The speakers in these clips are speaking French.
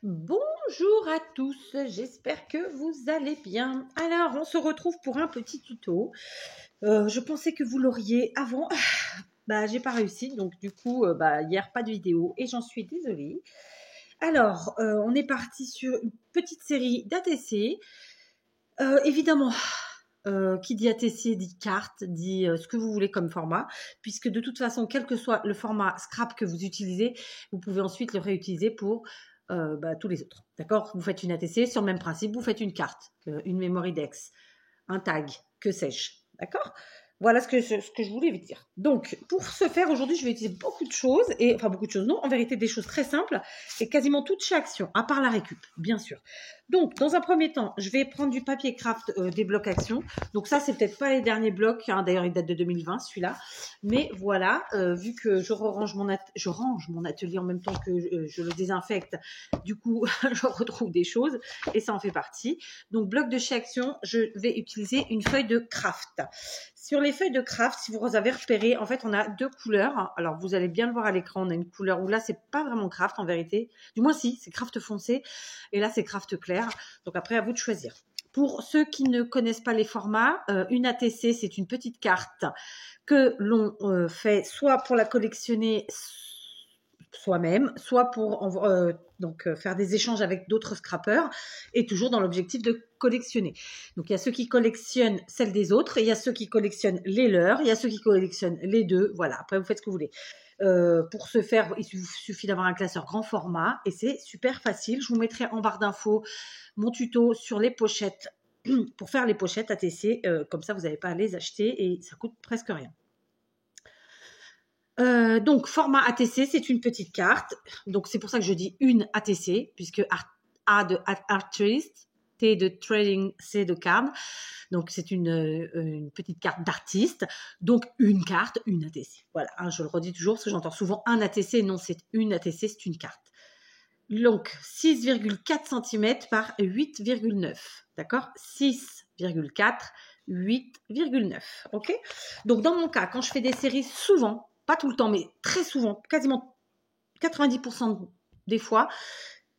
Bonjour à tous, j'espère que vous allez bien. Alors, on se retrouve pour un petit tuto. Je pensais que vous l'auriez avant. J'ai pas réussi, donc du coup, hier, pas de vidéo et j'en suis désolée. Alors, on est parti sur une petite série d'ATC. Évidemment, qui dit ATC dit carte, dit ce que vous voulez comme format, puisque de toute façon, quel que soit le format scrap que vous utilisez, vous pouvez ensuite le réutiliser pour tous les autres. D'accord? Vous faites une ATC sur le même principe, vous faites une carte, une memory dex, un tag, que sais-je. D'accord? Voilà ce que je voulais vous dire. Donc, pour ce faire, aujourd'hui, je vais utiliser beaucoup de choses, enfin beaucoup de choses, non, en vérité, des choses très simples, et quasiment toutes chez Action, à part la récup, bien sûr. Donc, dans un premier temps, je vais prendre du papier craft des blocs Action. Donc ça, c'est peut-être pas les derniers blocs, hein, d'ailleurs, il date de 2020, celui-là. Mais voilà, vu que je range mon atelier en même temps que je le désinfecte, du coup, je retrouve des choses, et ça en fait partie. Donc, bloc de chez Action, je vais utiliser une feuille de craft. Sur les feuilles de craft, si vous avez repéré, en fait, on a deux couleurs. Alors, vous allez bien le voir à l'écran, on a une couleur où là, c'est pas vraiment craft en vérité. Du moins, si, c'est craft foncé. Et là, c'est craft clair. Donc, après, à vous de choisir. Pour ceux qui ne connaissent pas les formats, une ATC, c'est une petite carte que l'on fait soit pour la collectionner soi-même, soit pour faire des échanges avec d'autres scrappers, et toujours dans l'objectif de collectionner. Donc il y a ceux qui collectionnent celles des autres, et il y a ceux qui collectionnent les leurs, il y a ceux qui collectionnent les deux. Voilà, après vous faites ce que vous voulez. Pour ce faire, il suffit d'avoir un classeur grand format, et c'est super facile. Je vous mettrai en barre d'infos mon tuto sur les pochettes pour faire les pochettes ATC, comme ça vous n'avez pas à les acheter et ça coûte presque rien. Donc, format ATC, c'est une petite carte. Donc, c'est pour ça que je dis une ATC, puisque A de artist, T de trading, C de card. Donc, c'est une petite carte d'artiste. Donc, une carte, une ATC. Voilà, hein, je le redis toujours, parce que j'entends souvent un ATC. Non, c'est une ATC, c'est une carte. Donc, 6,4 cm par 8,9. D'accord? 6,4, 8,9. OK? Donc, dans mon cas, quand je fais des séries, souvent, pas tout le temps, mais très souvent, quasiment 90% des fois,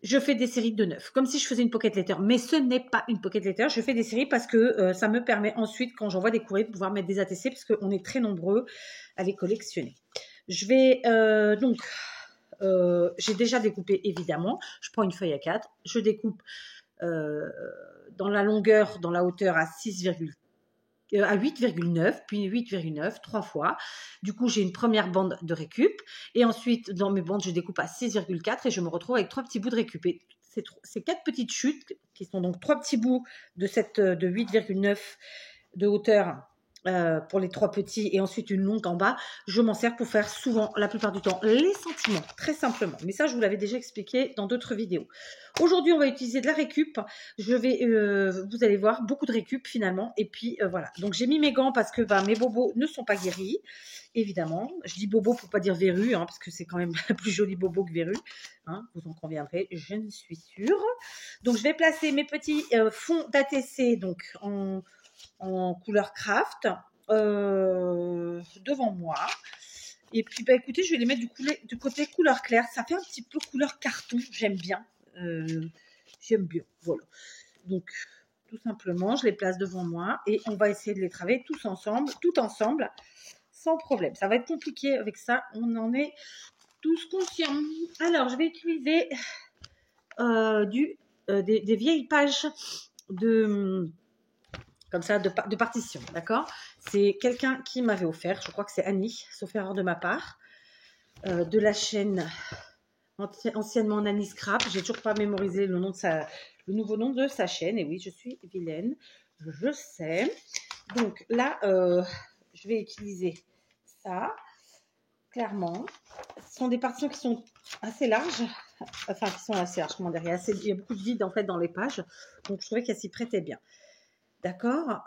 je fais des séries de 9, comme si je faisais une pocket letter. Mais ce n'est pas une pocket letter, je fais des séries parce que ça me permet ensuite, quand j'envoie des courriers, de pouvoir mettre des ATC, parce qu'on est très nombreux à les collectionner. Je vais j'ai déjà découpé, évidemment. Je prends une feuille à 4, je découpe dans la longueur, dans la hauteur à 8,9, puis 8,9, 3 fois. Du coup, j'ai une première bande de récup. Et ensuite, dans mes bandes, je découpe à 6,4 et je me retrouve avec 3 petits bouts de récup. Et ces 4 petites chutes, qui sont donc 3 petits bouts de 8,9 de hauteur, pour les 3 petits, et ensuite une longue en bas, je m'en sers pour faire souvent, la plupart du temps, les sentiments, très simplement. Mais ça, je vous l'avais déjà expliqué dans d'autres vidéos. Aujourd'hui, on va utiliser de la récup. Je vais, vous allez voir, beaucoup de récup finalement. Et puis voilà. Donc j'ai mis mes gants parce que mes bobos ne sont pas guéris, évidemment. Je dis bobo pour pas dire verru, hein, parce que c'est quand même plus joli bobo que verru. Hein, vous en conviendrez, je ne suis sûre. Donc je vais placer mes petits fonds d'ATC donc en couleur craft devant moi. Et puis, écoutez, je vais les mettre du côté couleur claire. Ça fait un petit peu couleur carton. J'aime bien. Voilà. Donc, tout simplement, je les place devant moi et on va essayer de les travailler tout ensemble, sans problème. Ça va être compliqué avec ça. On en est tous conscients. Alors, je vais utiliser des vieilles pages comme ça, de partition, d'accord? C'est quelqu'un qui m'avait offert, je crois que c'est Annie, sauf erreur de ma part, de la chaîne anciennement Annie Scrap. J'ai toujours pas mémorisé le nouveau nom de sa chaîne. Et oui, je suis vilaine, je sais. Donc là, je vais utiliser ça, clairement. Ce sont des partitions qui sont assez larges. Enfin, qui sont assez larges, comment dire. Il y a beaucoup de vide, en fait, dans les pages. Donc, je trouvais qu'elle s'y prêtait bien. D'accord.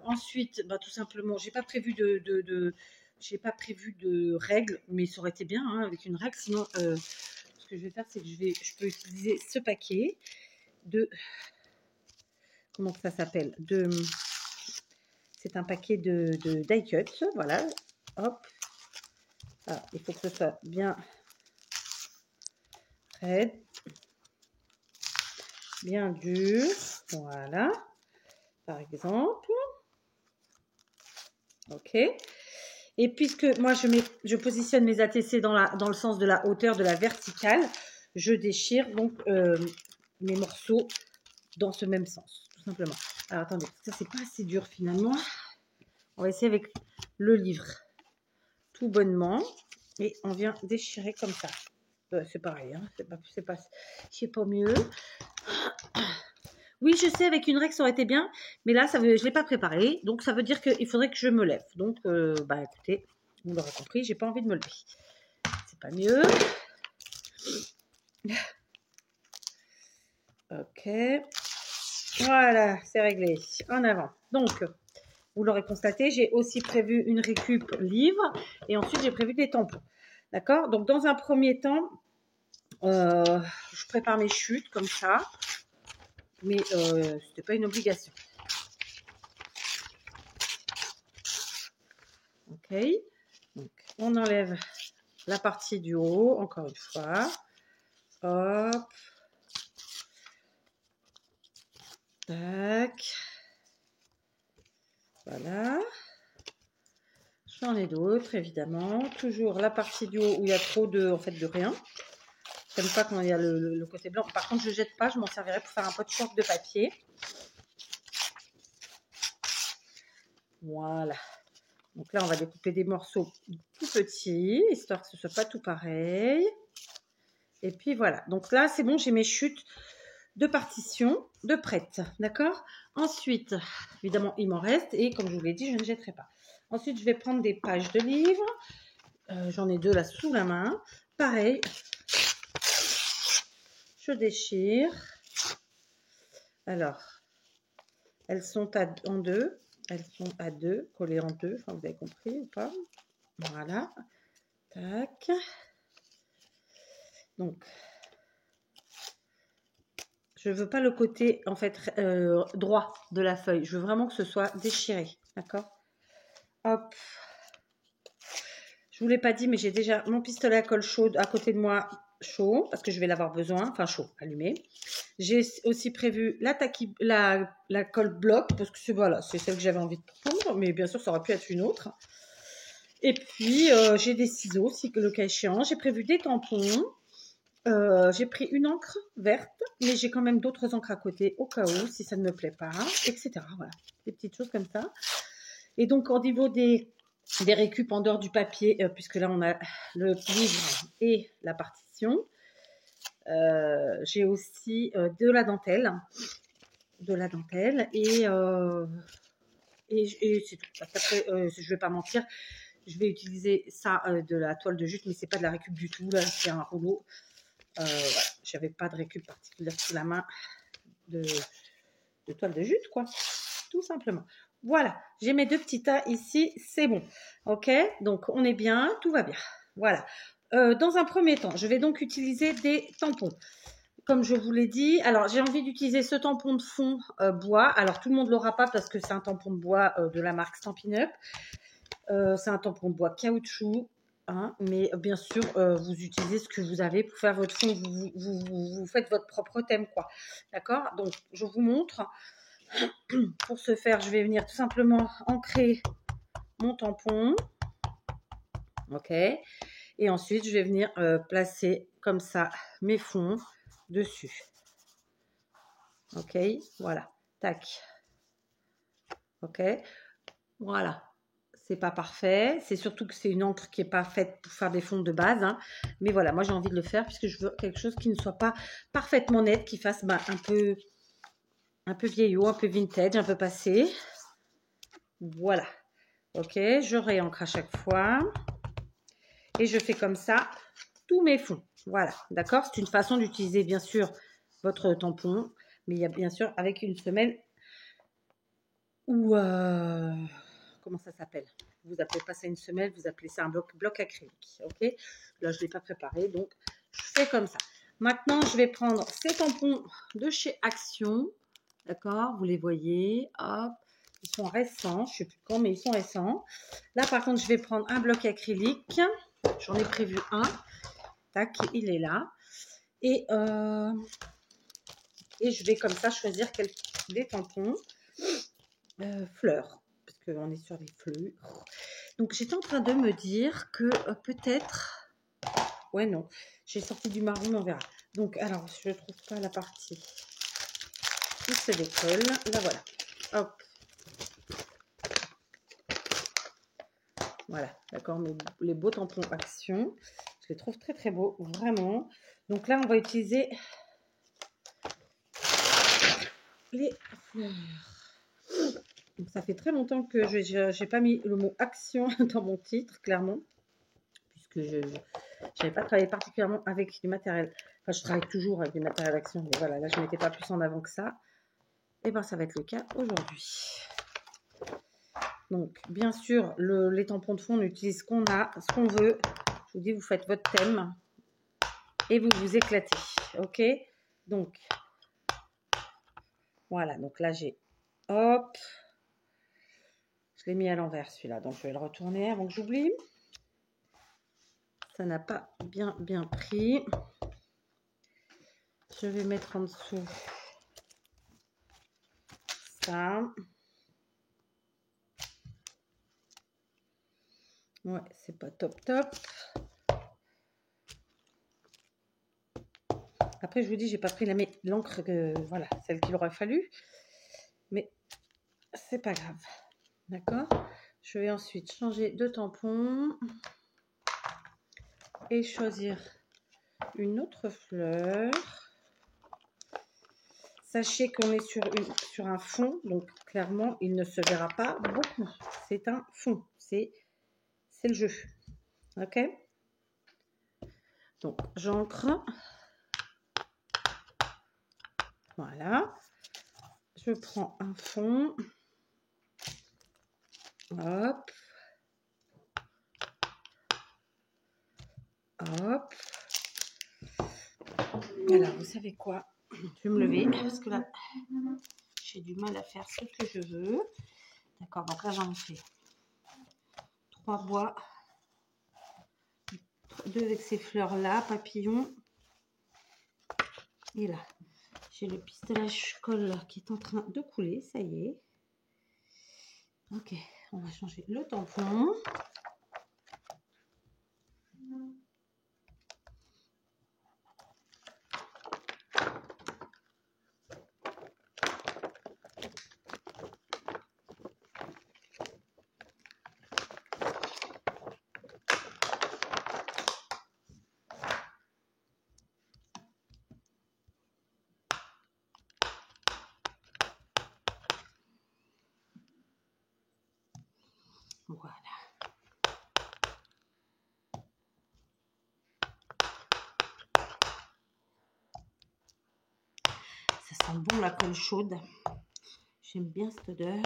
Ensuite, tout simplement, j'ai pas prévu j'ai pas prévu de règles, mais ça aurait été bien hein, avec une règle. Sinon, ce que je vais faire, c'est que je peux utiliser ce paquet de, comment ça s'appelle, c'est un paquet de die cut. Voilà. Hop. Ah, il faut que ce soit bien raide. bien dur. Voilà, par exemple. Ok. Et puisque moi, je positionne mes ATC dans le sens de la hauteur de la verticale, je déchire donc mes morceaux dans ce même sens, tout simplement. Alors, attendez, ça, c'est pas assez dur finalement. On va essayer avec le livre, tout bonnement. Et on vient déchirer comme ça. C'est pareil, hein, c'est pas mieux. Oui, je sais, avec une règle, ça aurait été bien. Mais là, je ne l'ai pas préparé. Donc, ça veut dire qu'il faudrait que je me lève. Donc, écoutez, vous l'aurez compris, j'ai pas envie de me lever. C'est pas mieux. Ok. Voilà, c'est réglé. En avant. Donc, vous l'aurez constaté, j'ai aussi prévu une récup livre. Et ensuite, j'ai prévu des tampons. D'accord? Donc, dans un premier temps, je prépare mes chutes comme ça. Mais ce n'était pas une obligation. Ok. Donc, on enlève la partie du haut, encore une fois. Hop. Tac. Voilà. J'en ai d'autres, évidemment. Toujours la partie du haut où il y a trop de rien. Je n'aime pas quand il y a le côté blanc. Par contre, je ne jette pas. Je m'en servirai pour faire un patchwork de papier. Voilà. Donc là, on va découper des morceaux tout petits, histoire que ce ne soit pas tout pareil. Et puis voilà. Donc là, c'est bon, j'ai mes chutes de partition de prêtes. D'accord? Ensuite, évidemment, il m'en reste. Et comme je vous l'ai dit, je ne jetterai pas. Ensuite, je vais prendre des pages de livres. J'en ai 2 là sous la main. Pareil. Je déchire. Alors, elles sont en deux. Elles sont à 2, collées en 2. Enfin, vous avez compris ou pas? Voilà. Tac. Donc, je ne veux pas le côté, en fait, droit de la feuille. Je veux vraiment que ce soit déchiré. D'accord? Hop. Je ne vous l'ai pas dit, mais j'ai déjà mon pistolet à colle chaude à côté de moi, chaud, parce que je vais l'avoir besoin. Enfin, chaud, allumé. J'ai aussi prévu la colle bloc, parce que c'est celle que j'avais envie de prendre, mais bien sûr, ça aurait pu être une autre. Et puis, j'ai des ciseaux, si le cas échéant. J'ai prévu des tampons. J'ai pris une encre verte, mais j'ai quand même d'autres encres à côté, au cas où, si ça ne me plaît pas, etc. Voilà, des petites choses comme ça. Et donc, au niveau des récup en dehors du papier, puisque là, on a le livre et la partition. J'ai aussi de la dentelle. Et c'est tout. Parce qu'après, je ne vais pas mentir, je vais utiliser ça de la toile de jute, mais c'est pas de la récup du tout. Là, c'est un rouleau. Voilà. J'avais pas de récup particulière sous la main de toile de jute, quoi. Tout simplement. Voilà, j'ai mes 2 petits tas ici, c'est bon. Ok, donc on est bien, tout va bien. Voilà. Dans un premier temps, je vais donc utiliser des tampons. Comme je vous l'ai dit, alors j'ai envie d'utiliser ce tampon de fond bois. Alors tout le monde ne l'aura pas parce que c'est un tampon de bois de la marque Stampin' Up. C'est un tampon de bois caoutchouc. Hein, mais bien sûr, vous utilisez ce que vous avez pour faire votre fond. Vous faites votre propre thème, quoi. D'accord? Donc, je vous montre. Pour ce faire, je vais venir tout simplement ancrer mon tampon. Ok. Et ensuite, je vais venir placer comme ça mes fonds dessus. Ok. Voilà. Tac. Ok. Voilà. C'est pas parfait. C'est surtout que c'est une encre qui n'est pas faite pour faire des fonds de base. Hein. Mais voilà, moi j'ai envie de le faire puisque je veux quelque chose qui ne soit pas parfaitement net, qui fasse un peu vieillot, un peu vintage, un peu passé. Voilà. Ok, je réancre à chaque fois. Et je fais comme ça tous mes fonds. Voilà, d'accord? C'est une façon d'utiliser bien sûr votre tampon. Mais il y a bien sûr avec une semelle ou... comment ça s'appelle? Vous appelez pas ça une semelle, vous appelez ça un bloc acrylique. Ok? Là, je ne l'ai pas préparé, donc je fais comme ça. Maintenant, je vais prendre ces tampons de chez Action. D'accord? Vous les voyez. Hop. Ils sont récents. Je ne sais plus quand, mais ils sont récents. Là, par contre, je vais prendre un bloc acrylique. J'en ai prévu un. Tac, il est là. Et Et je vais comme ça choisir des tampons fleurs, parce qu'on est sur les fleurs. Donc j'étais en train de me dire que peut-être... Ouais, non, j'ai sorti du marron, mais on verra. Donc, alors, je ne trouve pas la partie qui se décolle. Là, voilà. Hop. Voilà, d'accord, les beaux tampons Action. Je les trouve très, très beaux, vraiment. Donc là, on va utiliser les fleurs. Donc, ça fait très longtemps que je n'ai pas mis le mot Action dans mon titre, clairement. Puisque je n'avais pas travaillé particulièrement avec du matériel. Enfin, je travaille toujours avec du matériel Action. Mais voilà, là, je ne mettais pas plus en avant que ça. Et bien, ça va être le cas aujourd'hui. Donc, bien sûr, les tampons de fond, on utilise ce qu'on a, ce qu'on veut. Je vous dis, vous faites votre thème et vous vous éclatez. OK? Donc, voilà. Donc là, j'ai... Hop. Je l'ai mis à l'envers, celui-là. Donc, je vais le retourner avant que j'oublie. Ça n'a pas bien pris. Je vais mettre en dessous ça. Ouais, c'est pas top. Après, je vous dis, j'ai pas pris l'encre, voilà, celle qu'il aurait fallu. Mais c'est pas grave. D'accord? Je vais ensuite changer de tampon. Et choisir une autre fleur. Sachez qu'on est sur un fond, donc clairement, il ne se verra pas beaucoup. C'est un fond, c'est le jeu. OK? Donc, j'encre. Voilà. Je prends un fond. Hop. Hop. Alors, vous savez quoi? Je vais me lever parce que là, j'ai du mal à faire ce que je veux. D'accord, donc là, j'en fais 3 bois. 2 avec ces fleurs-là, papillons. Et là, j'ai le pistache colle qui est en train de couler, ça y est. Ok, on va changer le tampon. Voilà. Ça sent bon la colle chaude. J'aime bien cette odeur.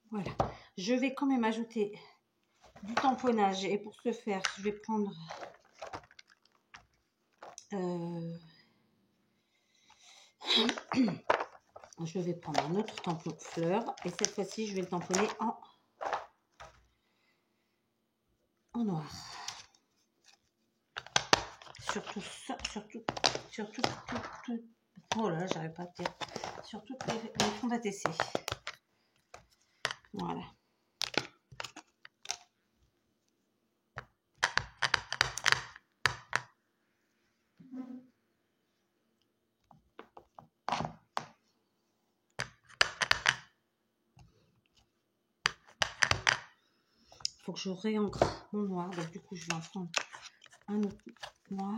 Voilà. Je vais quand même ajouter du tamponnage. Et pour ce faire, je vais prendre... je vais prendre un autre tampon fleur. Et cette fois-ci, je vais le tamponner en noir. Surtout ça, surtout tout. Oh là, j'arrive pas à dire. Sur toutes les fonds d'ATC. Voilà. Il faut que je réancre mon noir. Donc du coup, je vais en prendre un autre noir.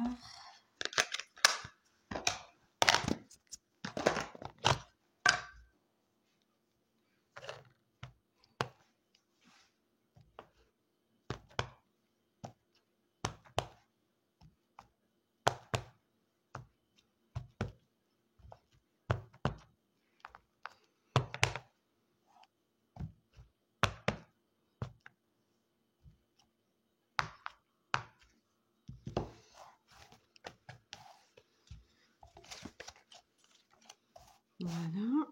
Voilà.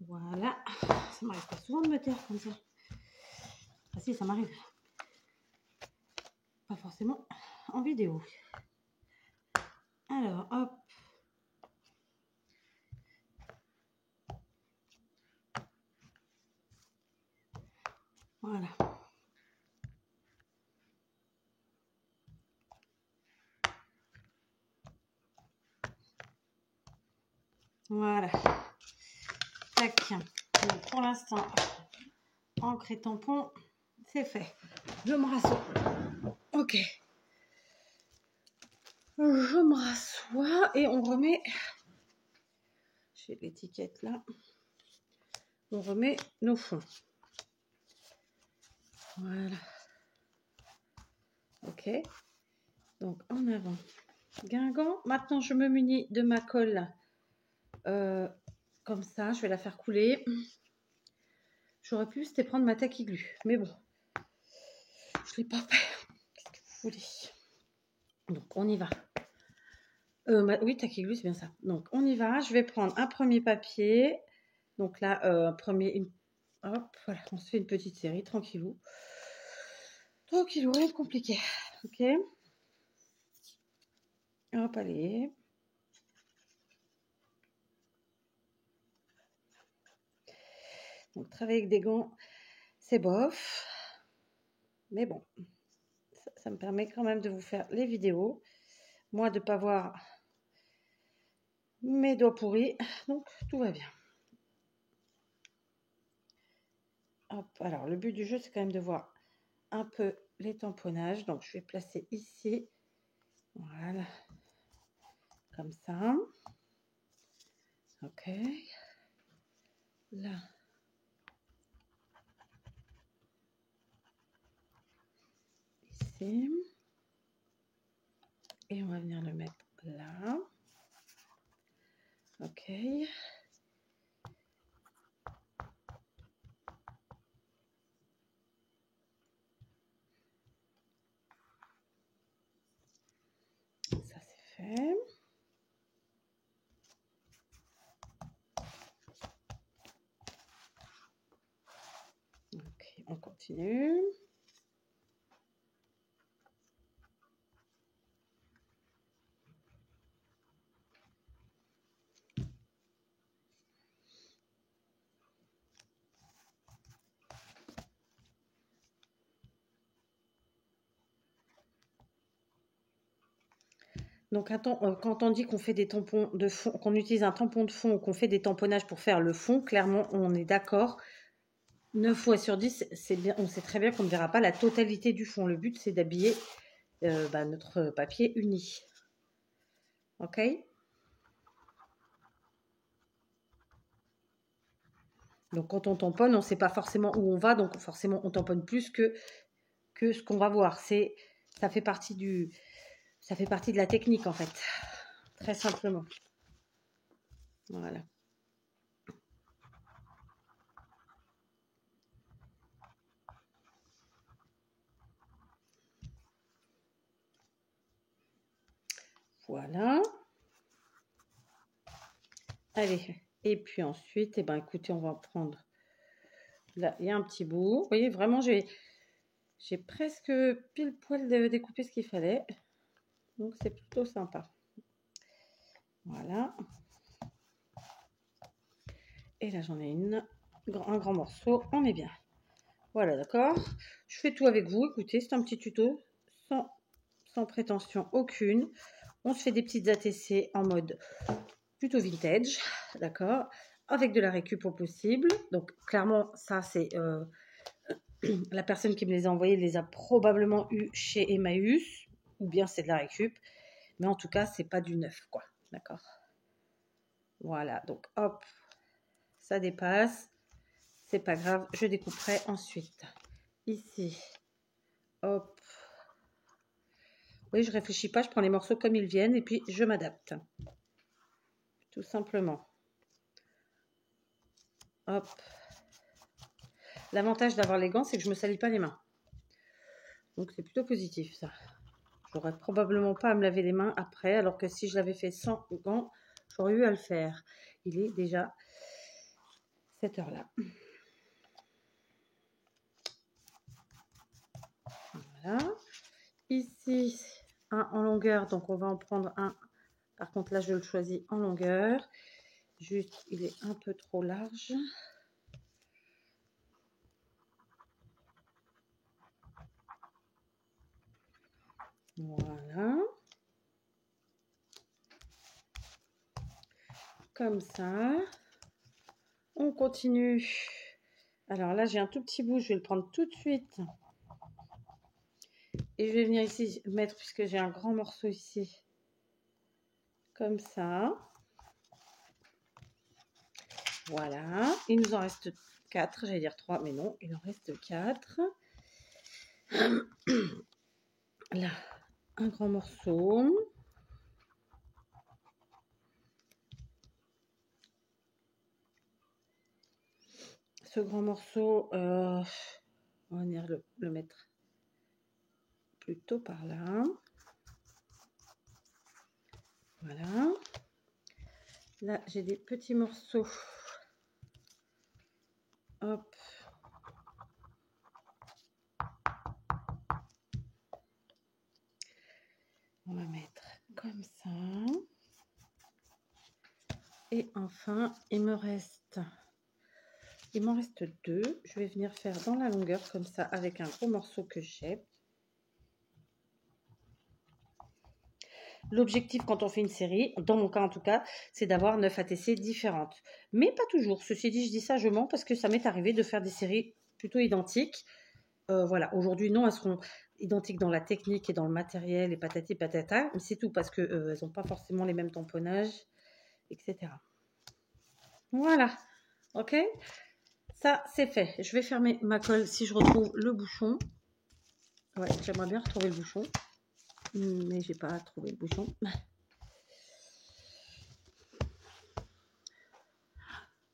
Voilà. Ça m'arrive pas souvent de me taire comme ça. Ah si, ça m'arrive. Pas forcément en vidéo. Alors, hop. Voilà. Voilà. Tac. Donc, pour l'instant, encre et tampon, c'est fait. Je me rassois. Ok. Je me rassois et on remet. J'ai l'étiquette là. On remet nos fonds. Voilà. Ok. Donc en avant. Guingamp. Maintenant, je me munis de ma colle. Comme ça, je vais la faire couler. J'aurais pu c'était prendre ma tacky glue, mais bon, je l'ai pas fait. Qu'est-ce que vous voulez? Donc on y va. Oui, tacky glue, c'est bien ça. Donc on y va. Je vais prendre un premier papier. Donc là, hop, voilà, on se fait une petite série, tranquillou. Tranquillou, rien de compliqué. Ok. Hop, allez. Donc travailler avec des gants, c'est bof. Mais bon, ça me permet quand même de vous faire les vidéos. Moi, de ne pas voir mes doigts pourris. Donc, tout va bien. Hop, alors, le but du jeu, c'est quand même de voir un peu les tamponnages. Donc, je vais placer ici. Voilà. Comme ça. Ok. Là. Ici. Et on va venir le mettre là. Ok. Ça, c'est fait. Ok, on continue. Donc, quand on dit qu'on fait des tampons de fond, qu'on utilise un tampon de fond ou qu'on fait des tamponnages pour faire le fond, clairement, on est d'accord. 9 fois sur 10, c'est bien, on sait très bien qu'on ne verra pas la totalité du fond. Le but, c'est d'habiller notre papier uni. Ok? Donc, quand on tamponne, on ne sait pas forcément où on va. Donc, forcément, on tamponne plus que ce qu'on va voir. Ça fait partie de la technique, en fait. Très simplement. Voilà. Voilà. Allez. Et puis ensuite, eh ben, écoutez, on va prendre... Là, il y a un petit bout. Vous voyez, vraiment, j'ai presque pile poil découpé ce qu'il fallait. Donc, c'est plutôt sympa. Voilà. Et là, j'en ai un grand morceau. On est bien. Voilà, d'accord. Je fais tout avec vous. Écoutez, c'est un petit tuto sans prétention aucune. On se fait des petites ATC en mode plutôt vintage. D'accord. Avec de la récup au possible. Donc, clairement, ça, c'est... la personne qui me les a envoyés les a probablement eu chez Emmaüs. Ou bien c'est de la récup. Mais en tout cas, c'est pas du neuf, quoi. D'accord. Voilà. Donc, hop. Ça dépasse. C'est pas grave, je découperai ensuite. Ici, hop. Oui, je réfléchis pas, je prends les morceaux comme ils viennent et puis je m'adapte. Tout simplement. Hop. L'avantage d'avoir les gants, c'est que je me salis pas les mains. Donc c'est plutôt positif ça. J'aurais probablement pas à me laver les mains après, alors que si je l'avais fait sans gants, j'aurais eu à le faire. Il est déjà cette heure-là. Voilà. Ici, un en longueur, donc on va en prendre un. Par contre, là, je le choisis en longueur. Juste, il est un peu trop large. Voilà. Comme ça. On continue. Alors là, j'ai un tout petit bout, je vais le prendre tout de suite. Et je vais venir ici mettre, puisque j'ai un grand morceau ici. Comme ça. Voilà. Il nous en reste 4. J'allais dire 3, mais non, il en reste 4. Là, un grand morceau. Ce grand morceau, on va venir le mettre plutôt par là. Voilà. Là, j'ai des petits morceaux. Hop. On va mettre comme ça. Et enfin, il m'en reste 2. Je vais venir faire dans la longueur comme ça avec un gros morceau que j'ai. L'objectif quand on fait une série, dans mon cas en tout cas, c'est d'avoir 9 ATC différentes. Mais pas toujours. Ceci dit, je dis ça, je mens parce que ça m'est arrivé de faire des séries plutôt identiques. Voilà, aujourd'hui non, elles seront identiques dans la technique et dans le matériel et patati patata. Mais c'est tout parce qu'elles n'ont pas forcément les mêmes tamponnages, etc. Voilà, ok. Ça, c'est fait. Je vais fermer ma colle si je retrouve le bouchon. Ouais, j'aimerais bien retrouver le bouchon. Mais j'ai pas trouvé le bouchon.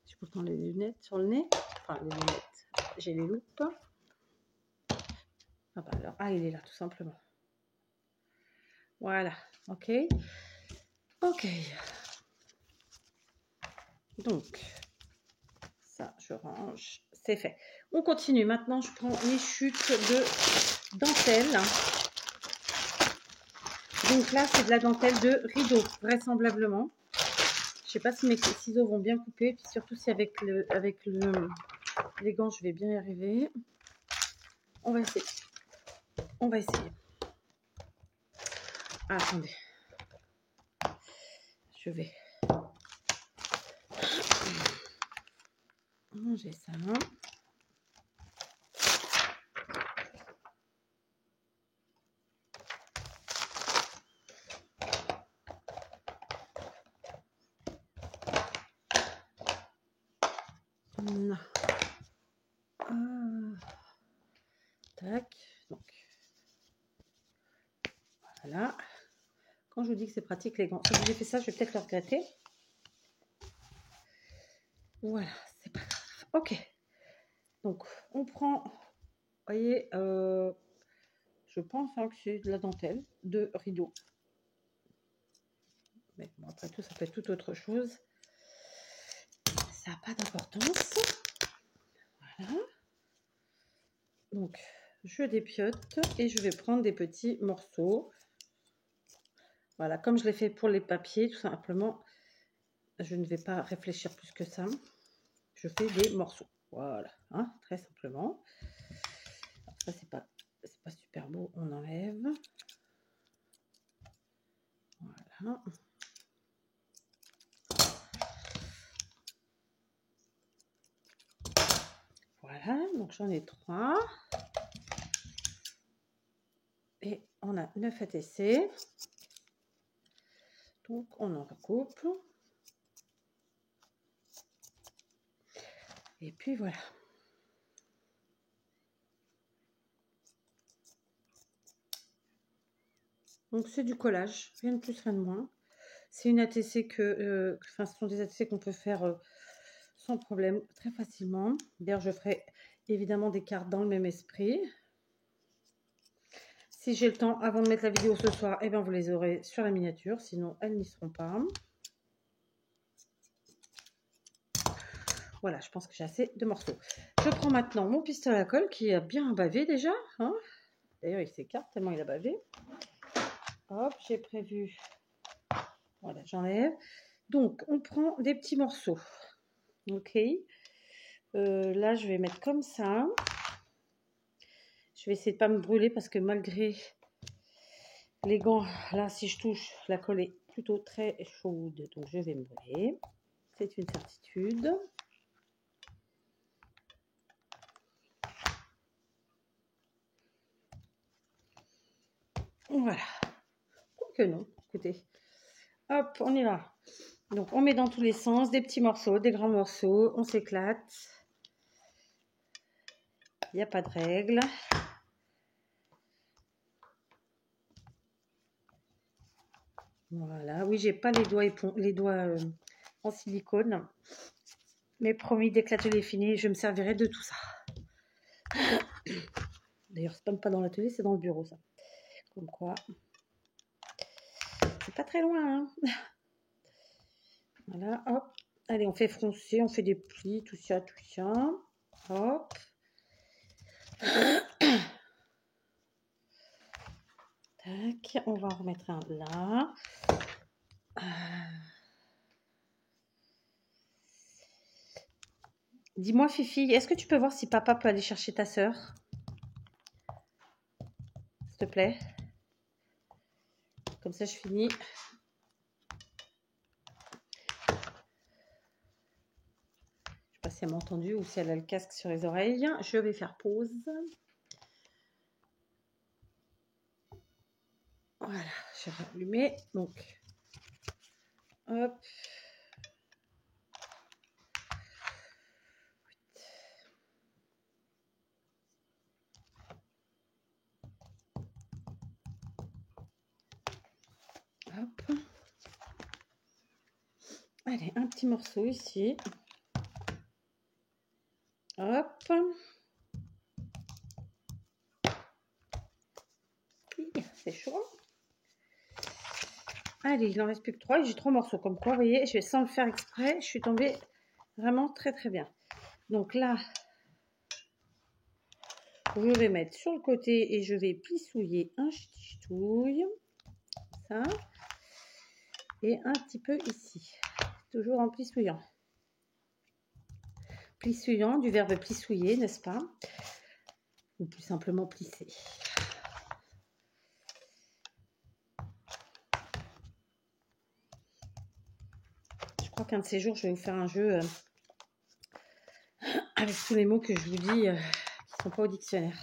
J'ai pourtant les lunettes sur le nez. Enfin, les lunettes. J'ai les loupes. Ah bah alors, ah, il est là, tout simplement. Voilà, ok. Ok. Donc, ça, je range. C'est fait. On continue. Maintenant, je prends mes chutes de dentelle. Donc là, c'est de la dentelle de rideau, vraisemblablement. Je sais pas si mes ciseaux vont bien couper, puis surtout si avec les gants, je vais bien y arriver. On va essayer. On va essayer. Ah, attendez. Je vais ranger ça. Non. Tac. Donc, voilà. Quand je vous dis que c'est pratique les gants, si j'ai fait ça, je vais peut-être le regretter. Voilà, c'est pas grave. Ok. Donc, on prend, vous voyez, je pense que c'est de la dentelle de rideau. Mais bon, après tout, ça peut être tout autre chose. Ça n'a pas d'importance. Voilà. Donc, je dépiote et je vais prendre des petits morceaux. Voilà, comme je l'ai fait pour les papiers, tout simplement, je ne vais pas réfléchir plus que ça. Je fais des morceaux. Voilà, hein, très simplement. Alors ça, c'est pas super beau, on enlève. Voilà. Voilà, donc j'en ai 3. Et on a 9 ATC. Donc on en recoupe. Et puis voilà. Donc c'est du collage, rien de plus, rien de moins. C'est une ATC ce sont des ATC qu'on peut faire sans problème, très facilement. D'ailleurs, je ferai évidemment des cartes dans le même esprit. Si j'ai le temps, avant de mettre la vidéo ce soir, eh bien, vous les aurez sur la miniature, sinon elles n'y seront pas. Voilà, je pense que j'ai assez de morceaux. Je prends maintenant mon pistolet à colle qui a bien bavé déjà. Hein. D'ailleurs, il s'écarte tellement il a bavé. Hop, j'ai prévu. Voilà, j'enlève. Donc, on prend des petits morceaux. Ok. Là, je vais mettre comme ça. Je vais essayer de ne pas me brûler parce que malgré les gants, là, si je touche, la colle est plutôt très chaude. Donc, je vais me brûler. C'est une certitude. Voilà. Que non, écoutez. Hop, on y va. Donc, on met dans tous les sens des petits morceaux, des grands morceaux. On s'éclate. Il n'y a pas de règle. Voilà. Oui, j'ai pas les doigts en silicone. Mais promis, dès que l'atelier est fini, je me servirai de tout ça. D'ailleurs, c'est même pas dans l'atelier, c'est dans le bureau, ça. Comme quoi. C'est pas très loin, hein. Voilà, hop. Allez, on fait froncer, on fait des plis, tout ça, tout ça. Hop. Tac, on va en remettre un là. Dis-moi, Fifi, est-ce que tu peux voir si papa peut aller chercher ta sœur? S'il te plaît. Comme ça, je finis. Je sais pas si elle m'a entendu ou si elle a le casque sur les oreilles. Je vais faire pause. Voilà, je vais allumer. Donc, hop. Hop. Allez, un petit morceau ici. Hop. C'est chaud. Allez, il n'en reste plus que 3. J'ai 3 morceaux. Comme quoi, vous voyez, je vais sans le faire exprès. Je suis tombée vraiment très très bien. Donc là, je vais mettre sur le côté et je vais plissouiller un ch'touille. Ça. Et un petit peu ici. Toujours en plissouillant. Plissouillant, du verbe plissouiller, n'est-ce pas? Ou plus simplement plisser. Je crois qu'un de ces jours, je vais vous faire un jeu avec tous les mots que je vous dis qui ne sont pas au dictionnaire.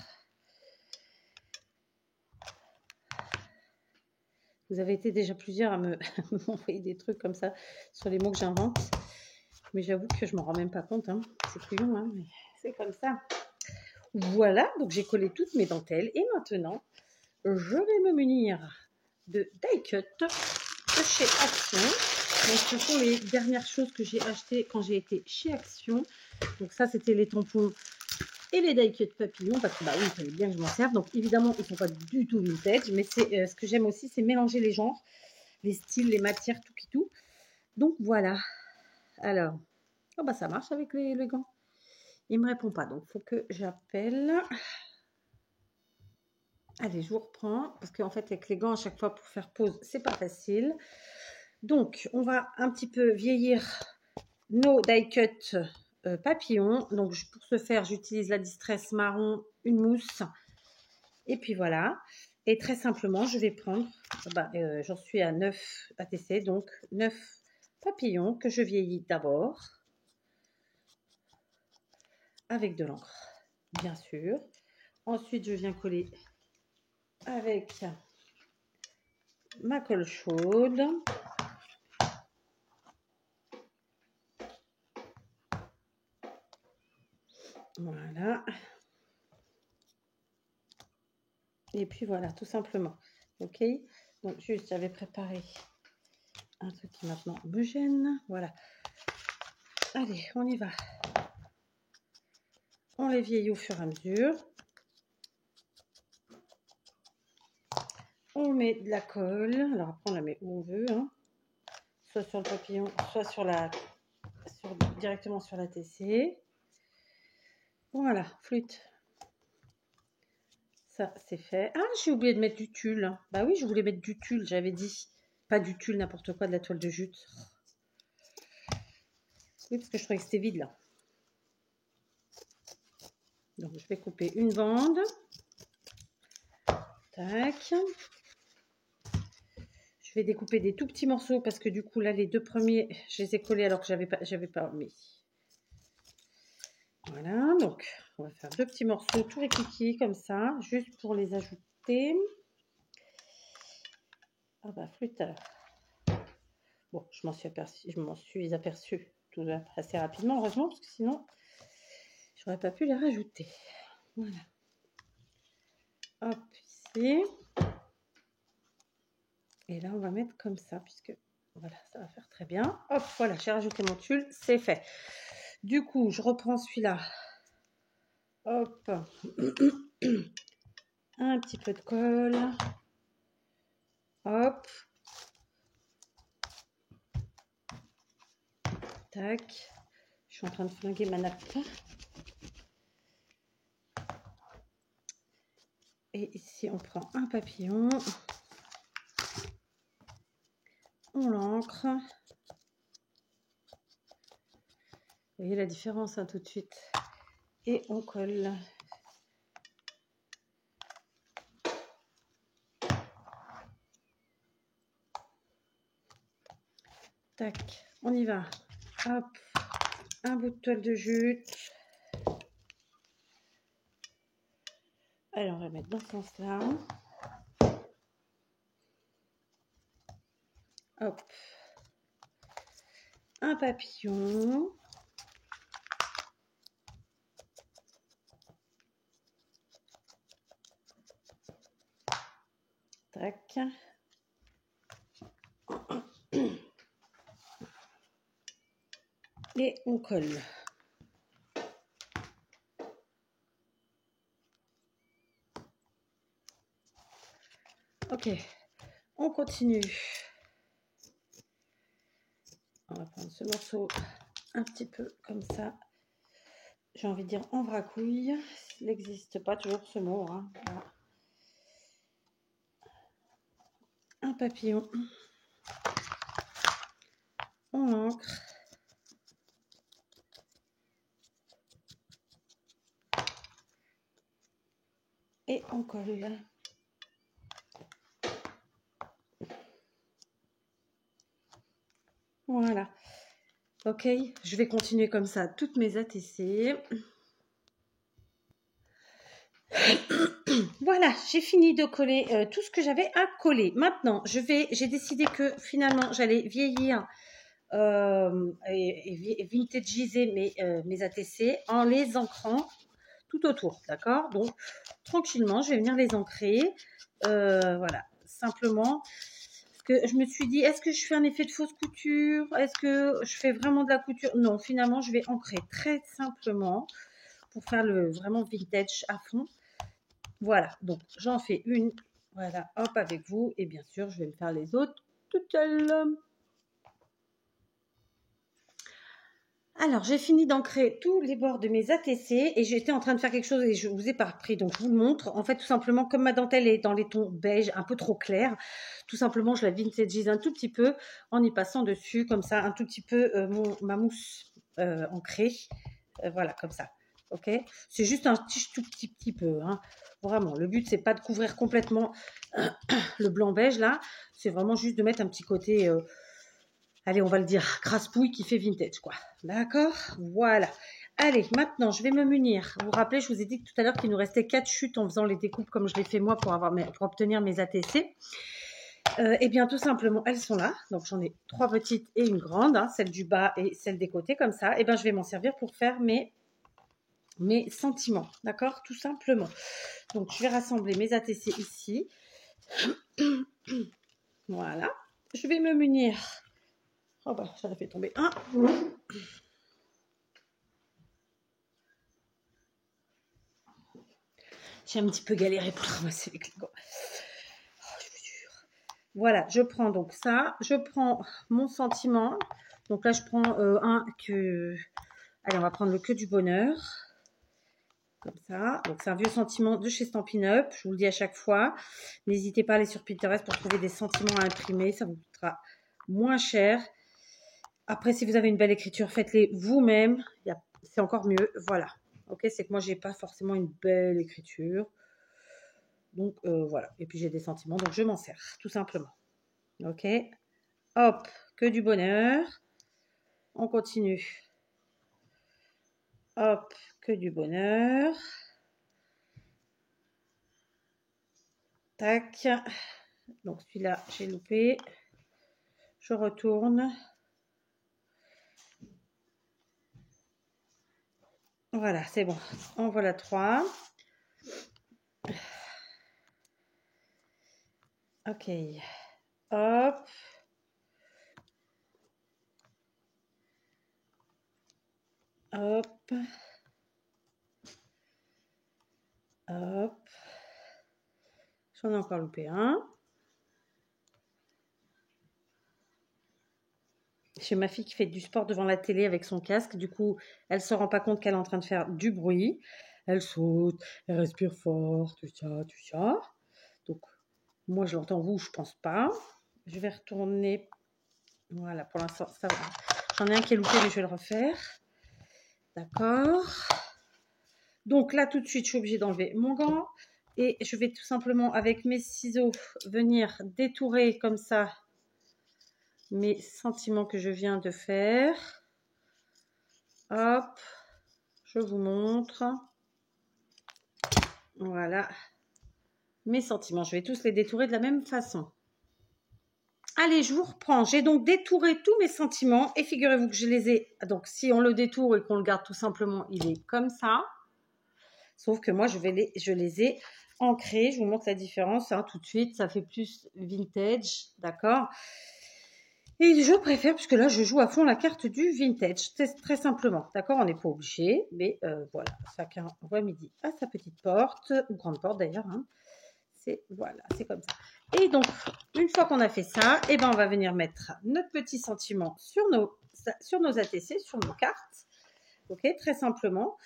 Vous avez été déjà plusieurs à m'envoyer des trucs comme ça sur les mots que j'invente. Mais j'avoue que je ne m'en rends même pas compte. Hein. C'est couillon, hein, mais c'est comme ça. Voilà, donc j'ai collé toutes mes dentelles. Et maintenant, je vais me munir de die cut de chez Action. Donc, ce sont les dernières choses que j'ai achetées quand j'ai été chez Action. Donc, ça, c'était les tampons et les die cut papillons. Parce que, bah oui, il fallait bien que je m'en serve. Donc, évidemment, ils ne sont pas du tout vintage. Mais c'est ce que j'aime aussi, c'est mélanger les genres, les styles, les matières, tout qui tout. Donc, voilà. Alors, oh bah, ça marche avec les gants. Il ne me répond pas. Donc, il faut que j'appelle. Allez, je vous reprends. Parce qu'en fait, avec les gants, à chaque fois, pour faire pause, c'est pas facile. Donc, on va un petit peu vieillir nos die cut papillons. Donc, pour ce faire, j'utilise la Distress marron, une mousse. Et puis voilà. Et très simplement, je vais prendre, j'en suis à 9 ATC, donc 9 papillons que je vieillis d'abord. Avec de l'encre, bien sûr. Ensuite, je viens coller avec ma colle chaude. Voilà. Et puis voilà, tout simplement. Ok. Donc juste, j'avais préparé un truc qui maintenant me gêne. Voilà. Allez, on y va. On les vieillit au fur et à mesure. On met de la colle. Alors après, on la met où on veut. Hein. Soit sur le papillon, soit sur directement sur la TC. Voilà, flûte. Ça, c'est fait. Ah, j'ai oublié de mettre du tulle. Bah oui, je voulais mettre du tulle, j'avais dit. Pas du tulle, n'importe quoi, de la toile de jute. Oui, parce que je trouvais que c'était vide, là. Donc, je vais couper une bande. Tac. Je vais découper des tout petits morceaux parce que du coup, là, les deux premiers, je les ai collés alors que j'avais pas mis. Voilà, donc, on va faire deux petits morceaux tout répliqués comme ça, juste pour les ajouter. Ah bah, flûte. Bon, je m'en suis aperçue tout assez rapidement, heureusement, parce que sinon, j'aurais pas pu les rajouter. Voilà. Hop, ici. Et là, on va mettre comme ça, puisque voilà, ça va faire très bien. Hop, voilà, j'ai rajouté mon tulle, c'est fait. Du coup, je reprends celui-là. Hop. Un petit peu de colle. Hop. Tac. Je suis en train de flinguer ma nappe. Et ici, on prend un papillon. On l'ancre. Vous voyez la différence hein, tout de suite. Et on colle. Tac, on y va. Hop, un bout de toile de jute. Allez, on va mettre dans ce sens-là. Hop, un papillon. Tac. Et on colle. Ok, on continue. On va prendre ce morceau un petit peu comme ça. J'ai envie de dire en vracouille. Il n'existe pas toujours ce mot. Hein. Voilà. Un papillon. On l'ancre. Et on colle. Voilà. Ok, je vais continuer comme ça toutes mes ATC. Voilà, j'ai fini de coller tout ce que j'avais à coller. Maintenant, j'ai décidé que finalement, j'allais vieillir et vintagiser mes ATC en les ancrant tout autour, d'accord? Donc, tranquillement, je vais venir les ancrer. Voilà, simplement. Parce que je me suis dit, est-ce que je fais un effet de fausse couture? Est-ce que je fais vraiment de la couture? Non, finalement, je vais ancrer très simplement pour faire le vraiment vintage à fond. Voilà, donc j'en fais une, voilà, hop, avec vous. Et bien sûr, je vais me faire les autres toute seule. Alors, j'ai fini d'ancrer tous les bords de mes ATC et j'étais en train de faire quelque chose et je vous ai pas repris, donc je vous le montre. En fait, tout simplement, comme ma dentelle est dans les tons beige, un peu trop clair, tout simplement, je la vintagise un tout petit peu en y passant dessus, comme ça, un tout petit peu ma mousse ancrée. Voilà, comme ça. Ok, c'est juste un tout petit peu. Hein. Vraiment, le but, c'est pas de couvrir complètement le blanc beige, là. C'est vraiment juste de mettre un petit côté... allez, on va le dire, crasse-pouille qui fait vintage, quoi. D'accord? Voilà. Allez, maintenant, je vais me munir. Vous vous rappelez, je vous ai dit tout à l'heure qu'il nous restait 4 chutes en faisant les découpes comme je l'ai fait moi pour obtenir mes ATC. Eh bien, tout simplement, elles sont là. Donc, j'en ai 3 petites et une grande, hein, celle du bas et celle des côtés, comme ça. Eh bien, je vais m'en servir pour faire mes sentiments, d'accord? Tout simplement. Donc, je vais rassembler mes ATC ici. Voilà. Je vais me munir. Oh bah, j'en ai fait tomber un. J'ai un petit peu galéré pour ramasser les clients. Oh, je vous jure. Voilà, je prends donc ça. Je prends mon sentiment. Donc là, je prends un que... Allez, on va prendre le que du bonheur. Comme ça. Donc, c'est un vieux sentiment de chez Stampin' Up. Je vous le dis à chaque fois. N'hésitez pas à aller sur Pinterest pour trouver des sentiments à imprimer. Ça vous coûtera moins cher. Après, si vous avez une belle écriture, faites-les vous-même. C'est encore mieux. Voilà. Ok, c'est que moi, j'ai pas forcément une belle écriture. Donc, voilà. Et puis, j'ai des sentiments, donc je m'en sers, tout simplement. Ok. Hop, que du bonheur. On continue. Hop, que du bonheur. Tac. Donc, celui-là, j'ai loupé. Je retourne. Voilà, c'est bon. En voilà 3. Ok. Hop. Hop. Hop. J'en ai encore loupé un. J'ai ma fille qui fait du sport devant la télé avec son casque. Du coup, elle ne se rend pas compte qu'elle est en train de faire du bruit. Elle saute, elle respire fort, tout ça, tout ça. Donc, moi, je l'entends, vous, je pense pas. Je vais retourner. Voilà, pour l'instant, ça va. J'en ai un qui est loupé, mais je vais le refaire. D'accord. Donc là, tout de suite, je suis obligée d'enlever mon gant. Et je vais tout simplement, avec mes ciseaux, venir détourer comme ça mes sentiments que je viens de faire. Hop, je vous montre. Voilà. Mes sentiments, je vais tous les détourer de la même façon. Allez, je vous reprends. J'ai donc détouré tous mes sentiments et figurez-vous que je les ai... Donc, si on le détourne et qu'on le garde tout simplement, il est comme ça. Sauf que moi, je les ai ancrés. Je vous montre la différence hein, tout de suite. Ça fait plus vintage, d'accord? Et je préfère, puisque là, je joue à fond la carte du vintage, très simplement. D'accord? On n'est pas obligé, mais voilà. Chacun voit midi à sa petite porte, ou grande porte d'ailleurs. Hein. Voilà, c'est comme ça. Et donc, une fois qu'on a fait ça, eh ben, on va venir mettre notre petit sentiment sur nos ATC, sur nos cartes. Ok, très simplement.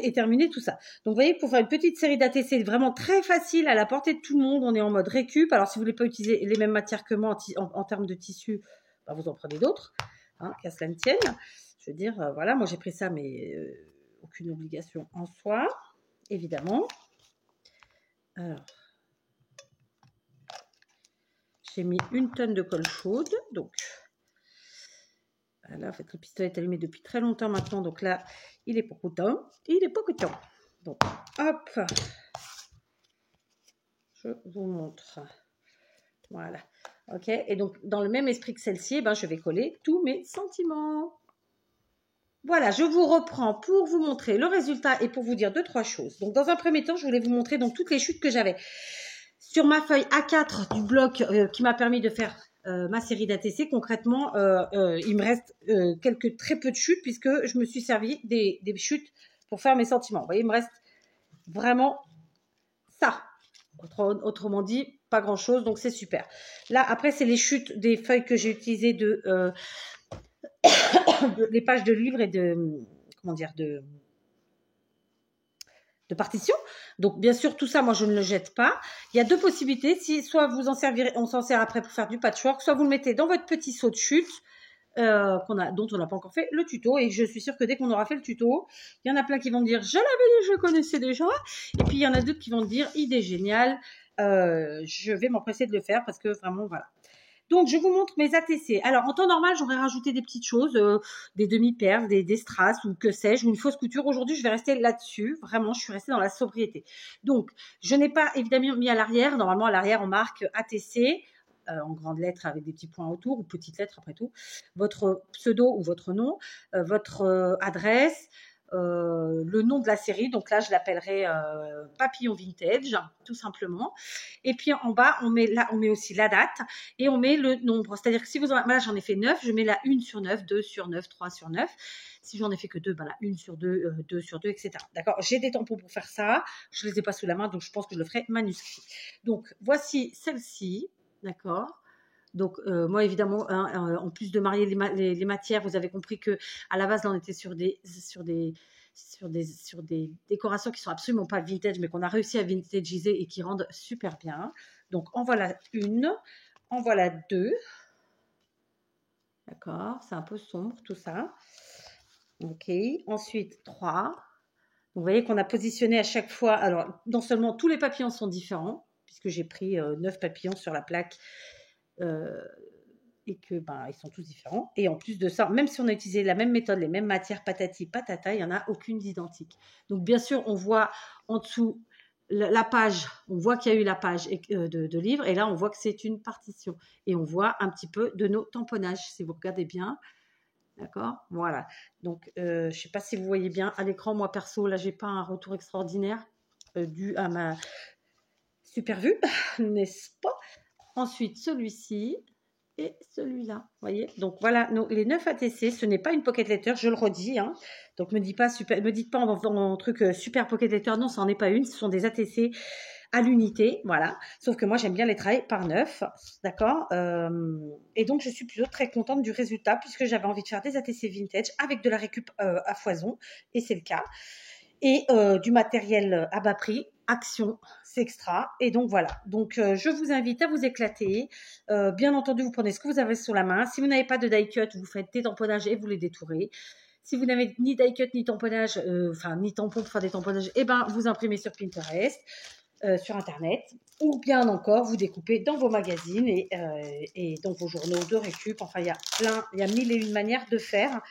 Et terminer tout ça. Donc, vous voyez, pour faire une petite série d'ATC vraiment très facile, à la portée de tout le monde, on est en mode récup. Alors, si vous ne voulez pas utiliser les mêmes matières que moi en termes de tissu, ben, vous en prenez d'autres, hein, qu'à cela ne tienne. Je veux dire, voilà, moi j'ai pris ça, mais aucune obligation en soi, évidemment. Alors, j'ai mis 1 tonne de colle chaude, donc voilà, en fait, le pistolet est allumé depuis très longtemps maintenant, donc là, il est pas content. Il est pas content. Donc, hop, je vous montre. Voilà, ok. Et donc, dans le même esprit que celle-ci, eh ben, je vais coller tous mes sentiments. Voilà, je vous reprends pour vous montrer le résultat et pour vous dire 2-3 choses. Donc, dans un premier temps, je voulais vous montrer donc toutes les chutes que j'avais sur ma feuille A4 du bloc qui m'a permis de faire ma série d'ATC. Concrètement, il me reste très peu de chutes puisque je me suis servi des chutes pour faire mes sentiments. Vous voyez, il me reste vraiment ça. Autrement dit, pas grand-chose, donc c'est super. Là, après, c'est les chutes des feuilles que j'ai utilisées les pages de livres et de partition. Donc, bien sûr, tout ça, moi, je ne le jette pas. Il y a 2 possibilités. Soit vous en servirez, on s'en sert après pour faire du patchwork, soit vous le mettez dans votre petit seau de chute dont on n'a pas encore fait le tuto. Et je suis sûre que dès qu'on aura fait le tuto, il y en a plein qui vont me dire, je l'avais dit, je le connaissais déjà. Et puis, il y en a d'autres qui vont me dire, idée géniale, je vais m'empresser de le faire parce que vraiment, voilà. Donc, je vous montre mes ATC. Alors, en temps normal, j'aurais rajouté des petites choses, des demi-perles, des strass ou que sais-je, ou une fausse couture. Aujourd'hui, je vais rester là-dessus. Vraiment, je suis restée dans la sobriété. Donc, je n'ai pas évidemment mis à l'arrière. Normalement, à l'arrière, on marque ATC en grandes lettres avec des petits points autour ou petites lettres après tout. Votre pseudo ou votre nom, votre adresse, le nom de la série. Donc là, je l'appellerai Papillon Vintage, tout simplement. Et puis en bas, on met aussi la date et on met le nombre. C'est-à-dire que si vous en... Là, j'en ai fait 9, je mets la 1 sur 9, 2 sur 9, 3 sur 9. Si j'en ai fait que 2, ben la 1 sur 2, 2 sur 2, etc. D'accord? J'ai des tampons pour faire ça. Je ne les ai pas sous la main, donc je pense que je le ferai manuscrit. Donc, voici celle-ci. D'accord? Donc, moi, évidemment, hein, en plus de marier les matières, vous avez compris que à la base, là, on était sur des décorations qui sont absolument pas vintage, mais qu'on a réussi à vintagiser et qui rendent super bien. Donc, en voilà une, en voilà deux. D'accord, c'est un peu sombre tout ça. Ok, ensuite 3. Vous voyez qu'on a positionné à chaque fois. Alors, non seulement tous les papillons sont différents, puisque j'ai pris 9 papillons sur la plaque euh, et que ben, ils sont tous différents. Et en plus de ça, même si on a utilisé la même méthode, les mêmes matières, patati patata, il n'y en a aucune d'identique. Donc, bien sûr, on voit en dessous la page, on voit qu'il y a eu la page de livre, et là, on voit que c'est une partition. Et on voit un petit peu de nos tamponnages, si vous regardez bien. D'accord. Voilà. Donc, je ne sais pas si vous voyez bien à l'écran. Moi, perso, là, j'ai pas un retour extraordinaire dû à ma super vue, n'est-ce pas? Ensuite, celui-ci et celui-là. Vous voyez? Donc, voilà, les 9 ATC. Ce n'est pas une pocket letter, je le redis. Hein. Donc, me dites pas en truc super pocket letter. Non, ça n'en est pas une. Ce sont des ATC à l'unité, voilà. Sauf que moi, j'aime bien les travailler par 9, d'accord. Et donc, je suis plutôt très contente du résultat puisque j'avais envie de faire des ATC vintage avec de la récup à foison, et c'est le cas. Et du matériel à bas prix, Action, c'est extra. Et donc, voilà. Donc, je vous invite à vous éclater. Bien entendu, vous prenez ce que vous avez sur la main. Si vous n'avez pas de die cut, vous faites des tamponnages et vous les détourez. Si vous n'avez ni die cut, ni tamponnage, ni tampon pour faire des tamponnages, eh ben, vous imprimez sur Pinterest. Sur Internet, ou bien encore vous découpez dans vos magazines et dans vos journaux de récup. Enfin, il y a mille et une manières de faire.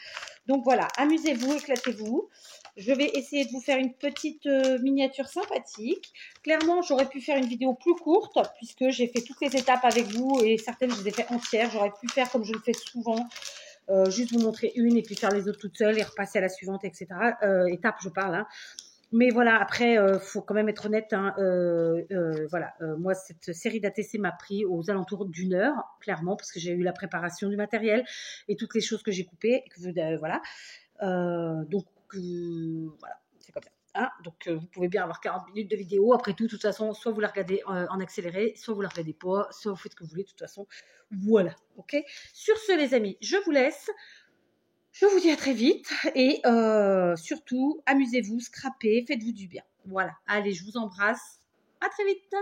Donc voilà, amusez-vous, éclatez-vous. Je vais essayer de vous faire une petite miniature sympathique. Clairement, j'aurais pu faire une vidéo plus courte puisque j'ai fait toutes les étapes avec vous et certaines, je les ai fait entières. J'aurais pu faire comme je le fais souvent, juste vous montrer une et puis faire les autres toutes seules et repasser à la suivante, etc. Étape, je parle, hein. Mais voilà, après, faut quand même être honnête. Hein, voilà, moi, cette série d'ATC m'a pris aux alentours d'une heure, clairement, parce que j'ai eu la préparation du matériel et toutes les choses que j'ai coupées. Voilà. Donc, voilà, c'est comme ça. Hein, donc, vous pouvez bien avoir 40 minutes de vidéo. Après tout, de toute façon, soit vous la regardez en accéléré, soit vous la regardez pas, soit vous faites ce que vous voulez. De toute façon, voilà. Ok. Sur ce, les amis, je vous laisse. Je vous dis à très vite et surtout, amusez-vous, scrappez, faites-vous du bien. Voilà, allez, je vous embrasse. À très vite.